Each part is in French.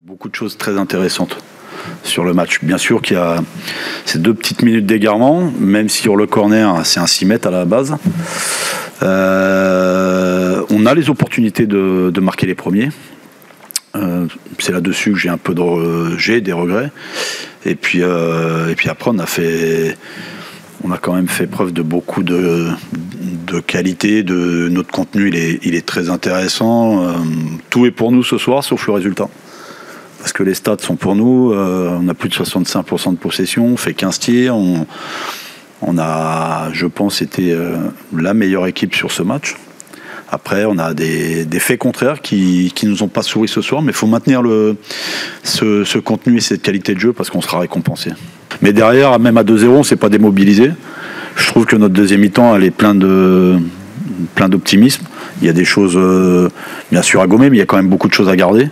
Beaucoup de choses très intéressantes sur le match. Bien sûr qu'il y a ces 2 petites minutes d'égarement, même si sur le corner, c'est un 6 mètres à la base. On a les opportunités de marquer les premiers. C'est là-dessus que j'ai un peu des regrets. Et puis après, on a quand même fait preuve de beaucoup de qualité. Notre contenu, il est très intéressant. Tout est pour nous ce soir, sauf le résultat. Parce que les stats sont pour nous. On a plus de 65% de possession, on fait 15 tirs. On a, je pense, été la meilleure équipe sur ce match. Après, on a des faits contraires qui nous ont pas souri ce soir, mais il faut maintenir ce contenu et cette qualité de jeu parce qu'on sera récompensé. Mais derrière, même à 2-0, on ne s'est pas démobilisé. Je trouve que notre deuxième mi-temps, elle est plein d'optimisme. Il y a des choses, bien sûr, à gommer, mais il y a quand même beaucoup de choses à garder.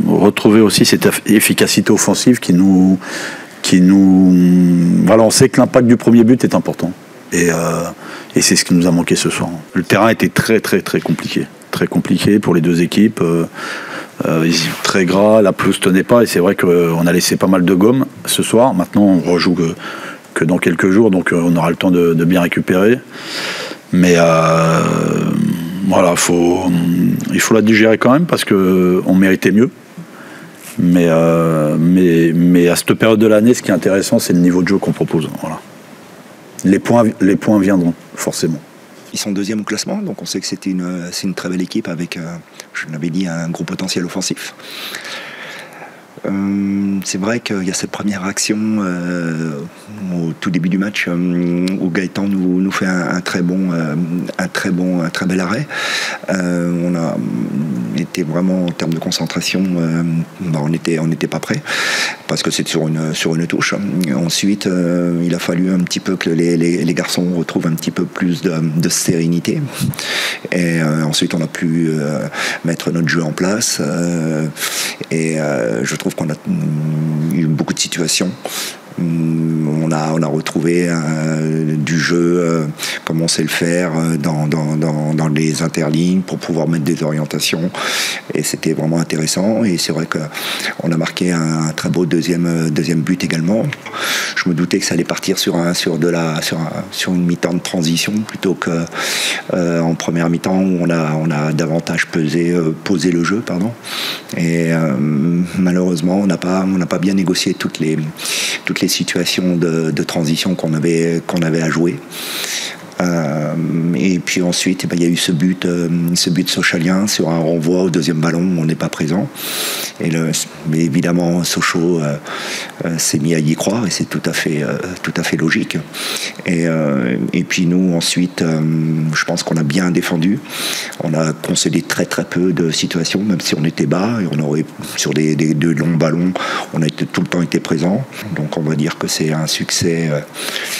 Retrouver aussi cette efficacité offensive qui nous voilà, on sait que l'impact du premier but est important. Et c'est ce qui nous a manqué ce soir. Le terrain était très très très compliqué. Très compliqué pour les deux équipes. Très gras, la pelouse tenait pas. Et c'est vrai qu'on a laissé pas mal de gomme ce soir. Maintenant, on rejoue que dans quelques jours. Donc on aura le temps de bien récupérer. Mais voilà, il faut la digérer quand même parce qu'on méritait mieux. Mais à cette période de l'année, ce qui est intéressant, c'est le niveau de jeu qu'on propose. Voilà. Les points viendront, forcément. Ils sont deuxième au classement, donc on sait que c'est une très belle équipe avec, je l'avais dit, un gros potentiel offensif. C'est vrai qu'il y a cette première action au tout début du match où Gaëtan nous fait un très bel arrêt. On a été vraiment en termes de concentration, on n'était pas prêt parce que c'est sur une touche. Ensuite, il a fallu un petit peu que les garçons retrouvent un petit peu plus de sérénité. Et ensuite, on a pu mettre notre jeu en place. Je trouve qu'on a eu beaucoup de situations. On a retrouvé du jeu comme on sait le faire dans les interlignes pour pouvoir mettre des orientations et c'était vraiment intéressant et c'est vrai qu'on a marqué un très beau deuxième but également. Je me doutais que ça allait partir sur une mi-temps de transition plutôt que en première mi-temps où on a davantage posé le jeu et malheureusement on n'a pas bien négocié toutes les situations de transition qu'on avait à jouer. Et puis ensuite, il y a eu ce but sochalien sur un renvoi au deuxième ballon où on n'est pas présent. Mais évidemment, Sochaux s'est mis à y croire et c'est tout à fait logique. Et puis nous, ensuite, je pense qu'on a bien défendu. On a concédé très très peu de situations, même si on était bas et on aurait sur des longs ballons, on a tout le temps été présent. Donc on va dire que c'est un succès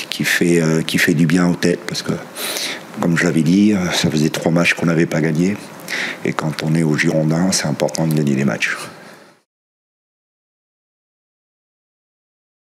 qui fait du bien aux têtes parce que, comme je l'avais dit, ça faisait 3 matchs qu'on n'avait pas gagné. Et quand on est au Girondins, c'est important de gagner les matchs.